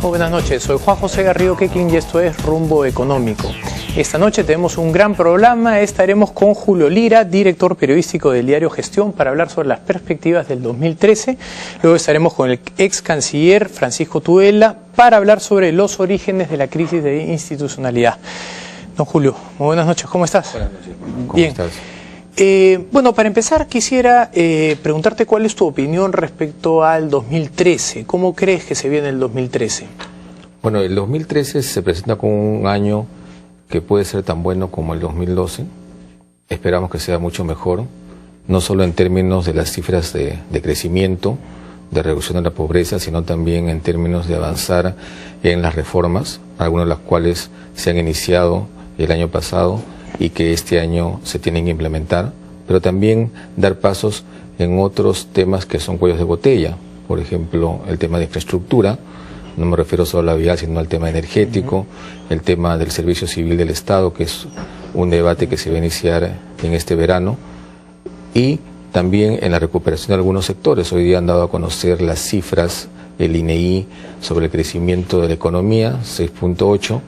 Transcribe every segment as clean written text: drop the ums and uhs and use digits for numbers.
Buenas noches, soy Juan José Garrido Quequín y esto es Rumbo Económico. Esta noche tenemos un gran programa, estaremos con Julio Lira, director periodístico del diario Gestión, para hablar sobre las perspectivas del 2013. Luego estaremos con el ex canciller Francisco Tudela para hablar sobre los orígenes de la crisis de institucionalidad. Don Julio, muy buenas noches, ¿cómo estás? Buenas noches, ¿cómo Bien. estás? Bueno, para empezar quisiera preguntarte cuál es tu opinión respecto al 2013. ¿Cómo crees que se viene el 2013? Bueno, el 2013 se presenta como un año que puede ser tan bueno como el 2012. Esperamos que sea mucho mejor, no solo en términos de las cifras de crecimiento, de reducción de la pobreza, sino también en términos de avanzar en las reformas, algunas de las cuales se han iniciado el año pasado y que este año se tienen que implementar, pero también dar pasos en otros temas que son cuellos de botella, por ejemplo, el tema de infraestructura, no me refiero solo a la vial, sino al tema energético, el tema del servicio civil del Estado, que es un debate que se va a iniciar en este verano, y también en la recuperación de algunos sectores. Hoy día han dado a conocer las cifras del INEI sobre el crecimiento de la economía, 6.8%,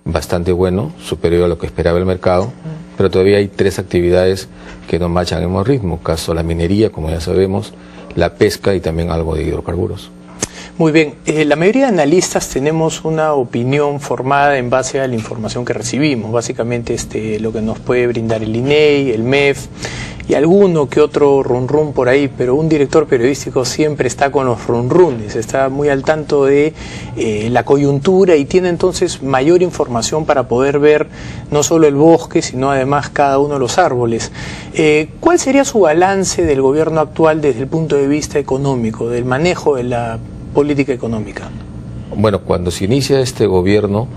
bastante bueno, superior a lo que esperaba el mercado, pero todavía hay tres actividades que no marchan al mismo ritmo, caso la minería, como ya sabemos, la pesca y también algo de hidrocarburos. Muy bien, la mayoría de analistas tenemos una opinión formada en base a la información que recibimos, básicamente lo que nos puede brindar el INEI, el MEF y alguno que otro run por ahí, pero un director periodístico siempre está con los runrunes, está muy al tanto de la coyuntura y tiene entonces mayor información para poder ver no solo el bosque, sino además cada uno de los árboles. ¿Cuál sería su balance del gobierno actual desde el punto de vista económico, del manejo de la política económica? Bueno, cuando se inicia este gobierno,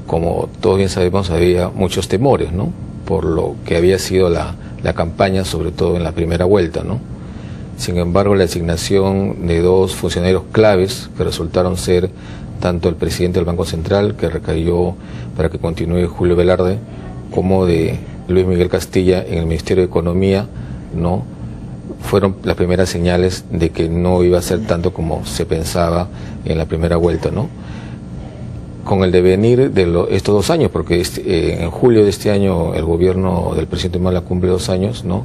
como todos bien sabemos, había muchos temores, ¿no? Por lo que había sido la campaña, sobre todo en la primera vuelta, ¿no? Sin embargo, la asignación de dos funcionarios claves que resultaron ser tanto el presidente del Banco Central, que recayó para que continúe Julio Velarde, como de Luis Miguel Castilla en el Ministerio de Economía, ¿no? Fueron las primeras señales de que no iba a ser tanto como se pensaba en la primera vuelta, ¿no? Con el devenir de estos 2 años, porque en julio de este año el gobierno del presidente Humala cumple 2 años, ¿no?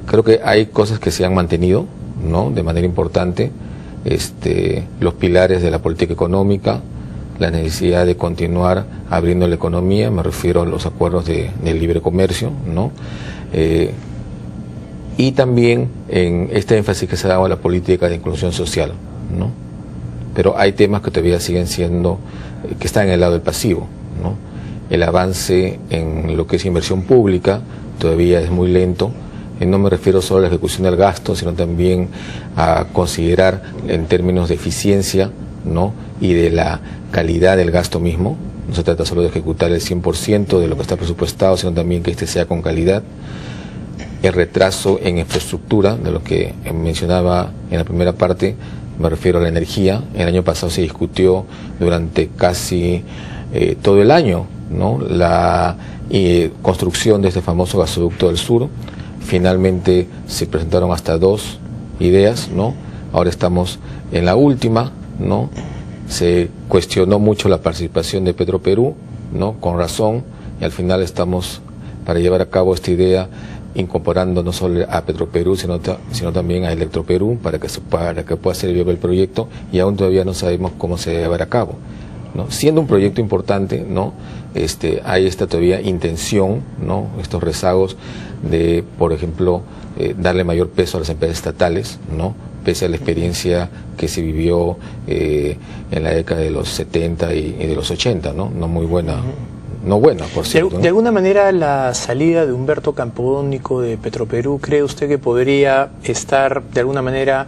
Creo que hay cosas que se han mantenido, ¿no? De manera importante, los pilares de la política económica, la necesidad de continuar abriendo la economía, me refiero a los acuerdos de libre comercio, ¿no? Y también en este énfasis que se ha dado a la política de inclusión social, ¿no? Pero hay temas que todavía siguen siendo, que están en el lado del pasivo, ¿no? El avance en lo que es inversión pública todavía es muy lento, y no me refiero solo a la ejecución del gasto, sino también a considerar en términos de eficiencia, ¿no? Y de la calidad del gasto mismo. No se trata solo de ejecutar el 100% de lo que está presupuestado, sino también que sea con calidad. El retraso en infraestructura, de lo que mencionaba en la primera parte, me refiero a la energía. El año pasado se discutió durante casi todo el año, ¿no? La construcción de este famoso gasoducto del sur. Finalmente se presentaron hasta 2 ideas, ¿no? Ahora estamos en la última, ¿no? Se cuestionó mucho la participación de Petroperú, ¿no? Con razón, y al final estamos para llevar a cabo esta idea incorporando no solo a Petroperú, sino también a Electroperú, para que pueda ser viable el proyecto, y aún todavía no sabemos cómo se llevará a cabo, ¿no? Siendo un proyecto importante, ¿no? Hay esta todavía intención, ¿no? Estos rezagos de, por ejemplo, darle mayor peso a las empresas estatales, ¿no? Pese a la experiencia que se vivió en la década de los 70 y de los 80, ¿no? No muy buena. No buena, por cierto, ¿no? De alguna manera, la salida de Humberto Campodónico de Petroperú, ¿cree usted que podría estar, de alguna manera,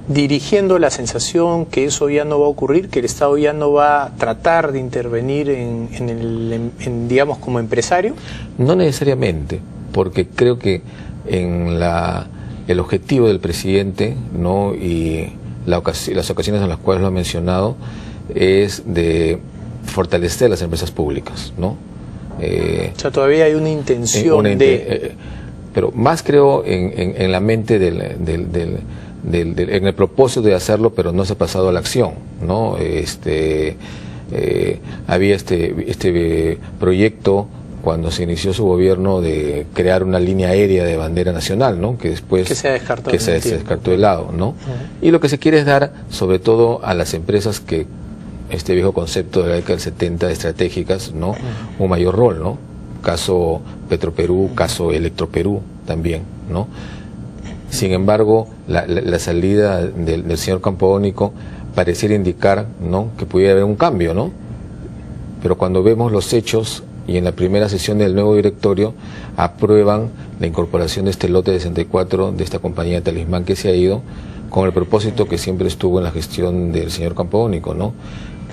dirigiendo la sensación que eso ya no va a ocurrir, que el Estado ya no va a tratar de intervenir digamos, como empresario? No necesariamente, porque creo que el objetivo del presidente, ¿no? Y las ocasiones en las cuales lo ha mencionado, es de fortalecer las empresas públicas, ¿no? O sea, todavía hay una intención pero más creo en la mente en el propósito de hacerlo, pero no se ha pasado a la acción, ¿no? Había este proyecto cuando se inició su gobierno de crear una línea aérea de bandera nacional, ¿no? Que después se descartó de lado, ¿no? Y lo que se quiere es dar, sobre todo a las empresas que este viejo concepto de la década del 70 estratégicas, ¿no? Un mayor rol, ¿no? Caso Petroperú, caso Electroperú también, ¿no? Sin embargo, la salida del señor Campodónico pareciera indicar, ¿no? Que pudiera haber un cambio, ¿no? Pero cuando vemos los hechos y en la primera sesión del nuevo directorio aprueban la incorporación de este lote de 64 de esta compañía Talismán que se ha ido con el propósito que siempre estuvo en la gestión del señor Campodónico, ¿no?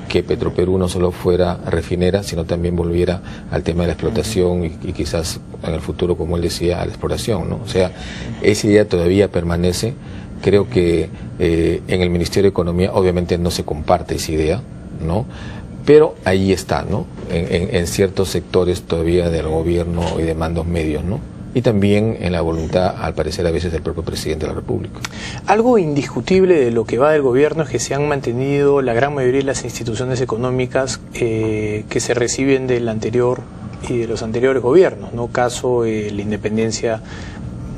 Que Petroperú no solo fuera refinera, sino también volviera al tema de la explotación y quizás en el futuro, como él decía, a la exploración, ¿no? O sea, esa idea todavía permanece. Creo que en el Ministerio de Economía obviamente no se comparte esa idea, ¿no? Pero ahí está, ¿no? En ciertos sectores todavía del gobierno y de mandos medios, ¿no? Y también en la voluntad, al parecer, a veces del propio presidente de la República. Algo indiscutible de lo que va del gobierno es que se han mantenido la gran mayoría de las instituciones económicas que se reciben del anterior y de los anteriores gobiernos, ¿no? Caso la independencia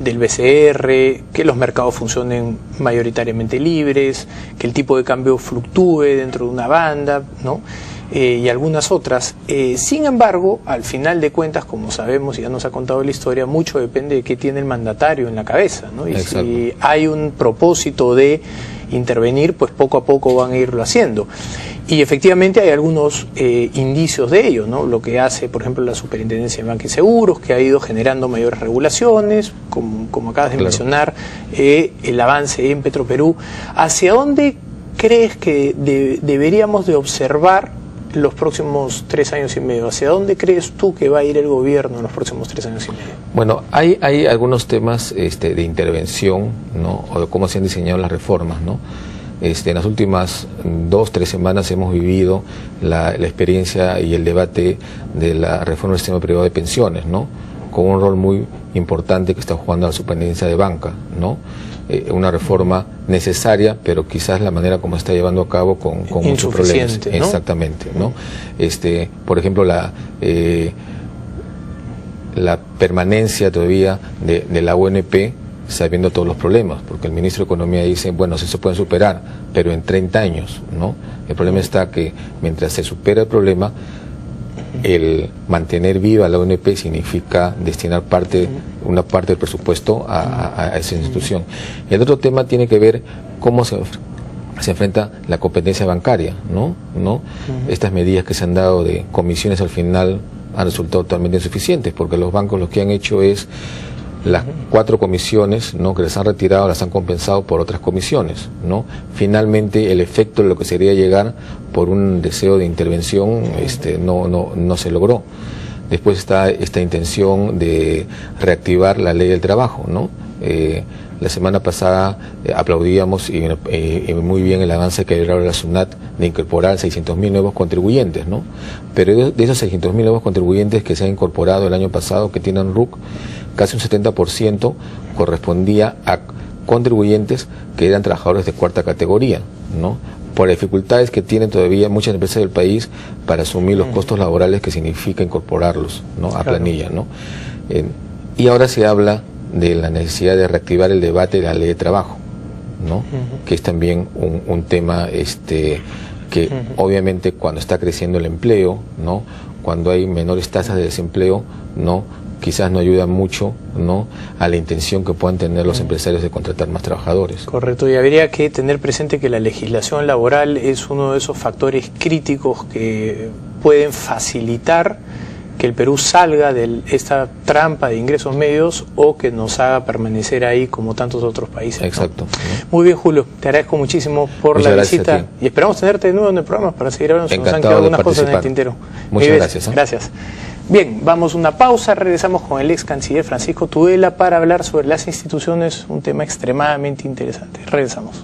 del BCR, que los mercados funcionen mayoritariamente libres, que el tipo de cambio fluctúe dentro de una banda, ¿no? Y algunas otras. Sin embargo, al final de cuentas, como sabemos y ya nos ha contado la historia, mucho depende de qué tiene el mandatario en la cabeza, ¿no? Y exacto. Si hay un propósito de intervenir, pues poco a poco van a irlo haciendo. Y efectivamente hay algunos indicios de ello, ¿no? Lo que hace, por ejemplo, la Superintendencia de Banca y Seguros, que ha ido generando mayores regulaciones, como acabas de mencionar, el avance en Petroperú. ¿Hacia dónde crees que deberíamos de observar los próximos 3 años y medio? ¿Hacia dónde crees tú que va a ir el gobierno en los próximos 3 años y medio? Bueno, hay algunos temas de intervención, ¿no? O de cómo se han diseñado las reformas, ¿no? En las últimas 2-3 semanas hemos vivido la experiencia y el debate de la reforma del sistema privado de pensiones, ¿no? Con un rol muy importante que está jugando la Superintendencia de Banca, ¿no? Una reforma necesaria, pero quizás la manera como está llevando a cabo con muchos problemas. ¿No? Exactamente, ¿no? Por ejemplo, la permanencia todavía de la ONP, sabiendo todos los problemas, porque el ministro de Economía dice, bueno, sí se pueden superar, pero en 30 años, ¿no? El problema está que mientras se supera el problema, el mantener viva la ONP significa destinar una parte del presupuesto a esa institución. El otro tema tiene que ver cómo se enfrenta la competencia bancaria, ¿no? Estas medidas que se han dado de comisiones al final han resultado totalmente insuficientes, porque los bancos lo que han hecho es las 4 comisiones, ¿no?, que les han retirado, las han compensado por otras comisiones, ¿no? Finalmente el efecto de lo que sería llegar por un deseo de intervención no se logró. Después está esta intención de reactivar la ley del trabajo, ¿no? La semana pasada aplaudíamos y muy bien el avance que ha logrado la SUNAT de incorporar 600.000 nuevos contribuyentes, ¿no? Pero de esos 600.000 nuevos contribuyentes que se han incorporado el año pasado, que tienen RUC, casi un 70% correspondía a contribuyentes que eran trabajadores de 4ª categoría, ¿no? Por dificultades que tienen todavía muchas empresas del país para asumir los costos laborales que significa incorporarlos, ¿no?, a planilla, ¿no? Y ahora se habla de la necesidad de reactivar el debate de la ley de trabajo, ¿no? Que es también un tema que obviamente cuando está creciendo el empleo, ¿no?, cuando hay menores tasas de desempleo, ¿no?, quizás no ayuda mucho, ¿no?, a la intención que puedan tener los empresarios de contratar más trabajadores. Correcto, y habría que tener presente que la legislación laboral es uno de esos factores críticos que pueden facilitar que el Perú salga de esta trampa de ingresos medios o que nos haga permanecer ahí como tantos otros países. Exacto. ¿No? Muy bien, Julio, te agradezco muchísimo por la visita y esperamos tenerte de nuevo en el programa para seguir hablando. Nos han quedado algunas cosas en el tintero. Muchas gracias. Gracias. Bien, vamos a una pausa, regresamos con el ex canciller Francisco Tudela para hablar sobre las instituciones, un tema extremadamente interesante. Regresamos.